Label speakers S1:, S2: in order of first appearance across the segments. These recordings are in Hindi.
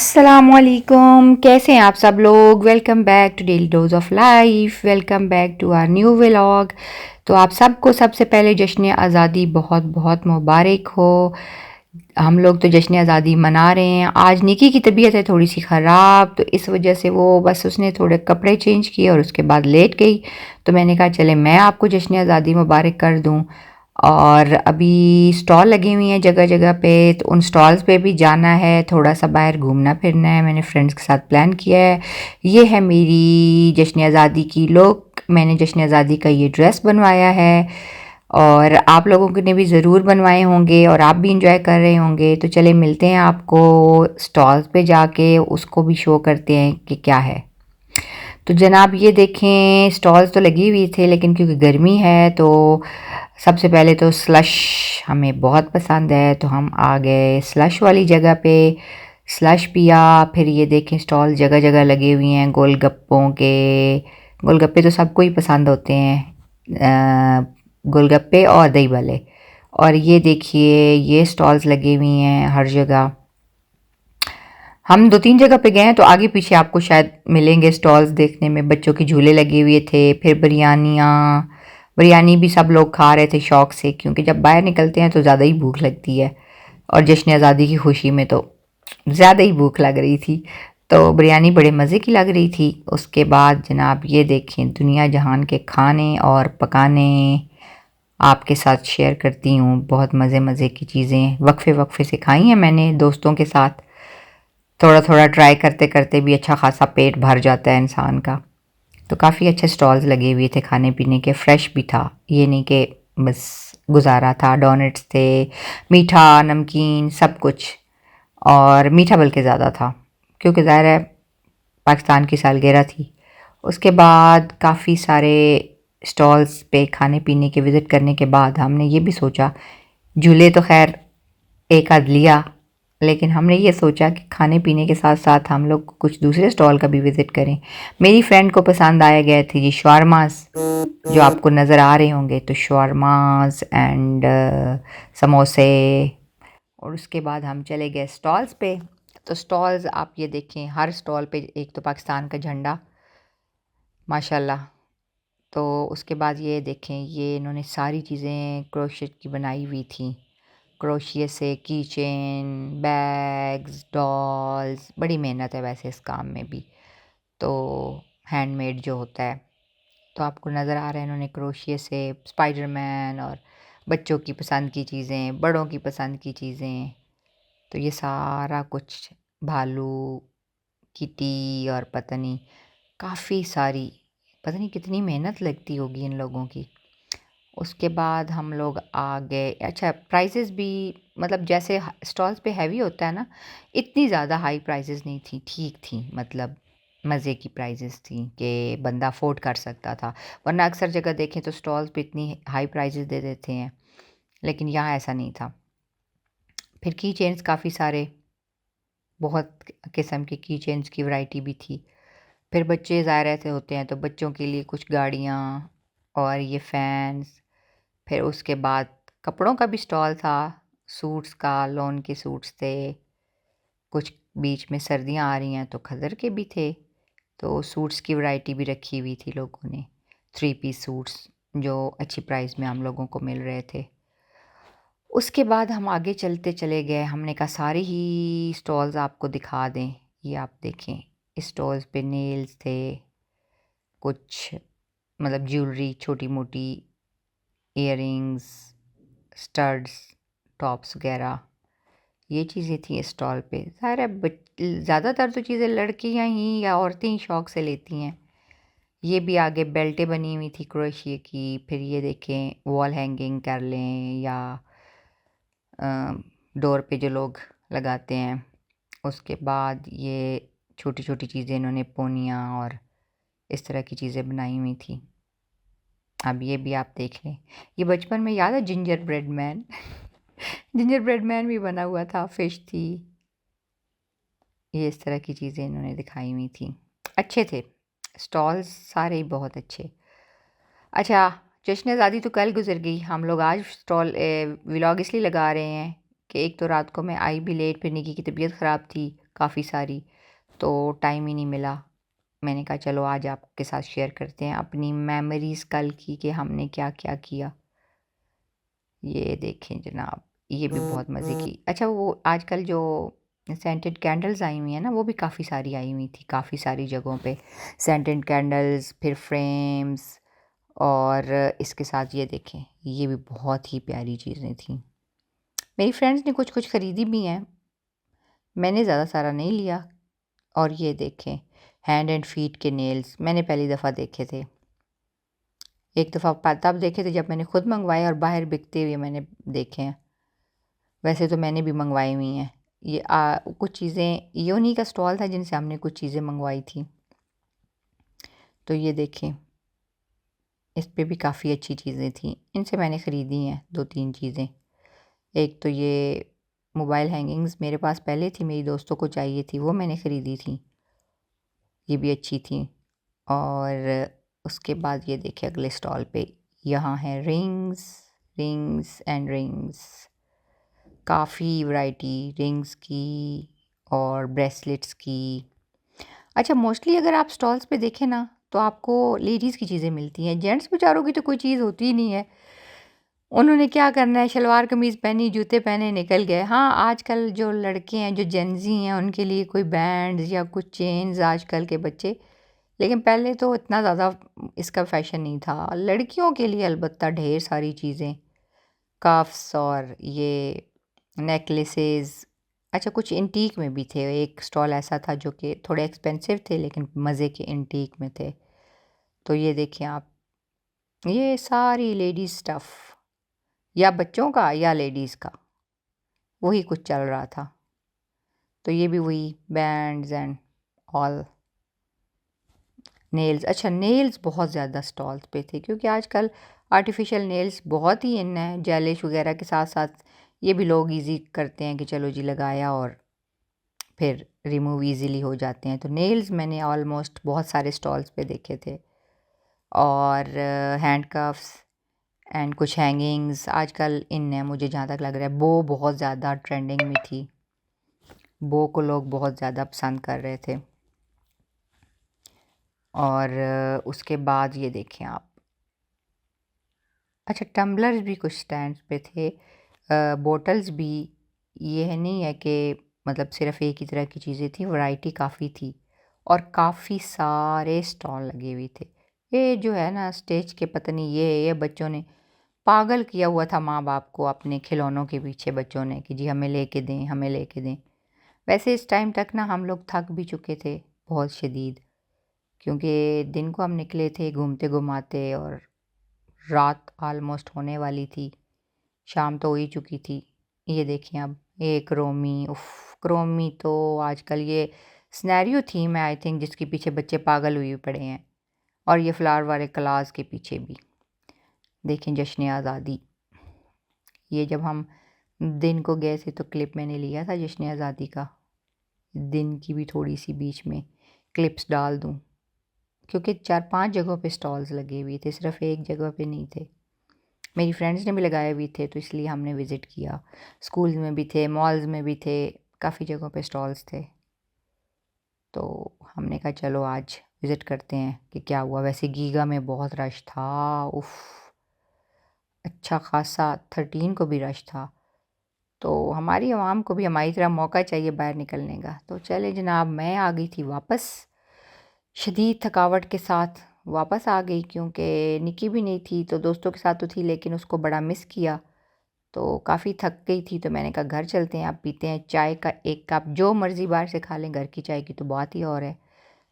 S1: अस्सलामुअलैकुम, कैसे हैं आप सब लोग। Welcome back to daily dose of life. Welcome back to our new vlog. तो आप सबको सबसे पहले जश्न आज़ादी बहुत बहुत मुबारक हो। हम लोग तो जश्न आज़ादी मना रहे हैं। आज निकी की तबीयत है थोड़ी सी ख़राब, तो इस वजह से वो बस उसने थोड़े कपड़े चेंज किए और उसके बाद लेट गई। तो मैंने कहा चले मैं आपको जश्न आज़ादी मुबारक कर दूँ। और अभी स्टॉल लगी हुई हैं जगह जगह पे, तो उन स्टॉल्स पे भी जाना है, थोड़ा सा बाहर घूमना फिरना है। मैंने फ्रेंड्स के साथ प्लान किया है। ये है मेरी जश्न आज़ादी की लुक। मैंने जश्न आज़ादी का ये ड्रेस बनवाया है और आप लोगों ने भी ज़रूर बनवाए होंगे और आप भी इंजॉय कर रहे होंगे। तो चले मिलते हैं आपको स्टॉल्स पे जाके, उसको भी शो करते हैं कि क्या है। तो जनाब ये देखें, स्टॉल्स तो लगी हुई थे लेकिन क्योंकि गर्मी है तो सबसे पहले तो स्लश हमें बहुत पसंद है, तो हम आ गए स्लश वाली जगह पे। स्लश पिया। फिर ये देखें स्टॉल जगह जगह लगे हुए हैं गोलगप्पों के। गोलगप्पे तो सबको ही पसंद होते हैं, गोलगप्पे और दही भल्ले। और ये देखिए ये स्टॉल्स लगे हुए हैं हर जगह। हम 2-3 जगह पे गए हैं तो आगे पीछे आपको शायद मिलेंगे स्टॉल्स देखने में। बच्चों के झूले लगे हुए थे, फिर बिरयानी भी सब लोग खा रहे थे शौक से, क्योंकि जब बाहर निकलते हैं तो ज़्यादा ही भूख लगती है और जश्न आज़ादी की खुशी में तो ज़्यादा ही भूख लग रही थी। तो बिरयानी बड़े मज़े की लग रही थी। उसके बाद जनाब ये देखें दुनिया जहान के खाने और पकाने आपके साथ शेयर करती हूँ। बहुत मज़े मज़े की चीज़ें वक्फे वक्फे से खाई हैं मैंने दोस्तों के साथ। थोड़ा थोड़ा ट्राई करते करते भी अच्छा खासा पेट भर जाता है इंसान का। तो काफ़ी अच्छे स्टॉल्स लगे हुए थे खाने पीने के, फ्रेश भी था, ये नहीं कि बस गुजारा था। डोनट्स थे, मीठा नमकीन सब कुछ, और मीठा बल्कि ज़्यादा था क्योंकि ज़ाहिर है पाकिस्तान की सालगिरह थी। उसके बाद काफ़ी सारे स्टॉल्स पे खाने पीने के विज़िट करने के बाद हमने ये भी सोचा, झूले तो खैर एक आध लिया, लेकिन हमने ये सोचा कि खाने पीने के साथ साथ हम लोग कुछ दूसरे स्टॉल का भी विज़िट करें। मेरी फ्रेंड को पसंद आया गए थे ये शवारमास जो आपको नज़र आ रहे होंगे, तो शवारमास एंड समोसे। और उसके बाद हम चले गए स्टॉल्स पे। तो स्टॉल्स आप ये देखें, हर स्टॉल पे एक तो पाकिस्तान का झंडा माशाल्लाह। तो उसके बाद ये देखें, ये इन्होंने सारी चीज़ें क्रोशेट की बनाई हुई थी। क्रोशिया से की चेन, बैग्स, डॉल्स, बड़ी मेहनत है वैसे इस काम में भी, तो हैंडमेड जो होता है। तो आपको नज़र आ रहा है इन्होंने क्रोशिया से स्पाइडरमैन और बच्चों की पसंद की चीज़ें, बड़ों की पसंद की चीज़ें। तो ये सारा कुछ भालू, किटी और पता नहीं काफ़ी सारी, पता नहीं कितनी मेहनत लगती होगी इन लोगों की। उसके बाद हम लोग आ गए। अच्छा प्राइसेस भी, मतलब जैसे स्टॉल्स पे हैवी होता है ना, इतनी ज़्यादा हाई प्राइसेस नहीं थी, ठीक थी, मतलब मज़े की प्राइसेस थी कि बंदा अफोर्ड कर सकता था। वरना अक्सर जगह देखें तो स्टॉल्स पे इतनी हाई प्राइसेस दे देते हैं, लेकिन यहाँ ऐसा नहीं था। फिर की चेन्स काफ़ी सारे, बहुत किस्म के की चेन्स की वैरायटी भी थी। फिर बच्चे ज़ाहिर ऐसे होते हैं तो बच्चों के लिए कुछ गाड़ियाँ और ये फ़ैन्स। फिर उसके बाद कपड़ों का भी स्टॉल था, सूट्स का, लॉन के सूट्स थे। कुछ बीच में सर्दियाँ आ रही हैं तो खदर के भी थे, तो सूट्स की वैरायटी भी रखी हुई थी लोगों ने। 3 पीस सूट्स जो अच्छी प्राइस में हम लोगों को मिल रहे थे। उसके बाद हम आगे चलते चले गए। हमने कहा सारे ही स्टॉल्स आपको दिखा दें। ये आप देखें, इस स्टॉल्स पे नेल्स थे, कुछ मतलब ज्वेलरी, छोटी मोटी इयररिंग्स, स्टड्स, टॉप्स वगैरह, ये चीज़ें थी स्टॉल पे। ज़ाहिर है ज़्यादातर तो चीज़ें लड़कियां ही या औरतें ही शौक से लेती हैं। ये भी आगे बेल्टें बनी हुई थी क्रोशिया की। फिर ये देखें वॉल हैंगिंग कर लें या डोर पे जो लोग लगाते हैं। उसके बाद ये छोटी छोटी चीज़ें इन्होंने पोनियाँ और इस तरह की चीज़ें बनाई हुई थी। अब ये भी आप देख लें। ये बचपन में याद है ginger bread man ginger bread man भी बना हुआ था, फिश थी। ये इस तरह की चीज़ें इन्होंने दिखाई हुई थी। अच्छे थे स्टॉल्स, सारे ही बहुत अच्छे। अच्छा, जश्न आज़ादी तो कल गुजर गई, हम लोग आज स्टॉल व्लॉग इसलिए लगा रहे हैं कि एक तो रात को मैं आई भी लेट, फिर निकी की तबीयत ख़राब थी काफ़ी सारी, तो टाइम ही नहीं मिला। मैंने कहा चलो आज आपके साथ शेयर करते हैं अपनी मेमोरीज़ कल की कि हमने क्या-क्या किया। ये देखें जनाब, ये भी बहुत मज़े की। अच्छा, वो आजकल जो सेंटेड कैंडल्स आई हुई हैं ना, वो भी काफ़ी सारी आई हुई थी, काफ़ी सारी जगहों पे सेंटेड कैंडल्स, फिर फ्रेम्स, और इसके साथ ये देखें, ये भी बहुत ही प्यारी चीज़ें थी। मेरी फ्रेंड्स ने कुछ-कुछ ख़रीदी भी हैं, मैंने ज़्यादा सारा नहीं लिया। और ये देखें, हैंड एंड फीट के नेल्स मैंने पहली दफ़ा देखे थे। एक दफ़ा तब देखे थे जब मैंने खुद मँगवाए, और बाहर बिकते हुए मैंने देखे हैं। वैसे तो मैंने भी मँगवाई हुई हैं। ये कुछ चीज़ें, ये उन्हीं का स्टॉल था जिनसे हमने कुछ चीज़ें मँगवाई थी। तो ये देखें, इस पे भी काफ़ी अच्छी चीज़ें थी। इनसे मैंने ख़रीदी हैं 2-3 चीज़ें। एक तो ये मोबाइल हैंगिंग्स मेरे पास पहले थी, मेरी दोस्तों को चाहिए थी, वो मैंने ख़रीदी थी। ये भी अच्छी थी। और उसके बाद ये देखिए अगले स्टॉल पे, यहाँ है रिंग्स, रिंग्स एंड रिंग्स। काफ़ी वैरायटी रिंग्स की और ब्रेसलेट्स की। अच्छा, मोस्टली अगर आप स्टॉल्स पे देखें ना, तो आपको लेडीज़ की चीज़ें मिलती हैं, जेंट्स बेचारों की तो कोई चीज़ होती ही नहीं है। उन्होंने क्या करना है, शलवार कमीज़ पहनी, जूते पहने, निकल गए। हाँ, आजकल जो लड़के हैं, जो जेनज़ी हैं, उनके लिए कोई बैंड्स या कुछ चेन्स आजकल के बच्चे, लेकिन पहले तो इतना ज़्यादा इसका फ़ैशन नहीं था। लड़कियों के लिए अलबत्ता ढेर सारी चीज़ें, कफ्स और ये नेकलेसेस। अच्छा, कुछ एंटीक में भी थे। एक स्टॉल ऐसा था जो कि थोड़े एक्सपेंसिव थे लेकिन मज़े के एंटीक में थे। तो ये देखिए आप, ये सारी लेडीज़ स्टफ़, या बच्चों का या लेडीज़ का, वही कुछ चल रहा था। तो ये भी वही बैंड्स एंड ऑल। नेल्स, अच्छा नेल्स बहुत ज़्यादा स्टॉल्स पे थे क्योंकि आजकल आर्टिफिशियल नेल्स बहुत ही इन है। जेलिश वगैरह के साथ साथ ये भी लोग इजी करते हैं कि चलो जी लगाया और फिर रिमूव इजीली हो जाते हैं। तो नेल्स मैंने ऑलमोस्ट बहुत सारे स्टॉल्स पे देखे थे। और हैंड कफ्स एंड कुछ हैंगिंग्स आजकल इन है, मुझे जहाँ तक लग रहा है। बो बहुत ज़्यादा ट्रेंडिंग में थी, बो को लोग बहुत ज़्यादा पसंद कर रहे थे। और उसके बाद ये देखें आप, अच्छा टम्बलर्स भी कुछ स्टैंड्स पे थे, बॉटल्स भी। ये नहीं है कि मतलब सिर्फ एक ही तरह की चीज़ें थी, वैरायटी काफ़ी थी और काफ़ी सारे स्टॉल लगे हुए थे। ये जो है ना स्टेज के, पता नहीं ये बच्चों ने पागल किया हुआ था माँ बाप को अपने खिलौनों के पीछे, बच्चों ने कि जी हमें लेके दें, हमें लेके दें। वैसे इस टाइम तक ना हम लोग थक भी चुके थे बहुत शदीद, क्योंकि दिन को हम निकले थे घूमते घुमाते और रात ऑलमोस्ट होने वाली थी, शाम तो हो ही चुकी थी। ये देखिए अब ये क्रोमी, उफ़ क्रोमी तो आजकल ये सिनेरियो थीम है आई थिंक, जिसके पीछे बच्चे पागल हुए पड़े हैं। और ये फ्लावर वाले क्लास के पीछे भी देखें जश्न आज़ादी। ये जब हम दिन को गए थे तो क्लिप मैंने लिया था जश्न आज़ादी का, दिन की भी थोड़ी सी बीच में क्लिप्स डाल दूँ, क्योंकि 4-5 जगहों पे स्टॉल्स लगे हुए थे, सिर्फ एक जगह पे नहीं थे। मेरी फ्रेंड्स ने भी लगाए हुए थे तो इसलिए हमने विज़िट किया। स्कूल्स में भी थे, मॉल्स में भी थे, काफ़ी जगहों पे स्टॉल्स थे। तो हमने कहा चलो आज विज़िट करते हैं कि क्या हुआ। वैसे गीगा में बहुत रश था, उफ़! अच्छा ख़ासा 13 को भी रश था। तो हमारी आवाम को भी हमारी तरह मौका चाहिए बाहर निकलने का। तो चले जनाब, मैं आ गई थी वापस, शदीद थकावट के साथ वापस आ गई, क्योंकि निकी भी नहीं थी, तो दोस्तों के साथ तो थी लेकिन उसको बड़ा मिस किया। तो काफ़ी थक गई थी, तो मैंने कहा घर चलते हैं, अब पीते हैं चाय का 1 कप, जो मर्ज़ी बाहर से खा लें, घर की चाय की तो बात ही और है।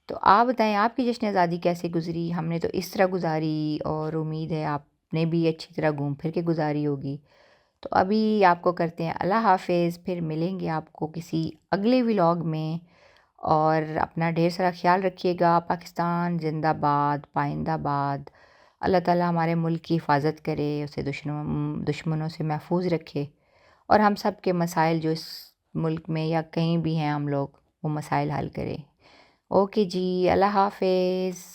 S1: तो आप बताएं आपकी जश्न आज़ादी कैसे गुज़री? हमने तो इस तरह गुज़ारी और उम्मीद है आपने भी अच्छी तरह घूम फिर के गुज़ारी होगी। तो अभी आपको करते हैं अल्लाह हाफ़िज़, फिर मिलेंगे आपको किसी अगले व्लॉग में। और अपना ढेर सारा ख़्याल रखिएगा। पाकिस्तान ज़िंदाबाद, पाइंदाबाद। अल्लाह ताला हमारे मुल्क की हिफ़ाज़त करे, उसे दुश्मनों से महफूज़ रखे और हम सब के मसाइल जो इस मुल्क में या कहीं भी हैं हम लोग, वो मसाइल हल करें। ओके जी, अल्लाह हाफ़िज़।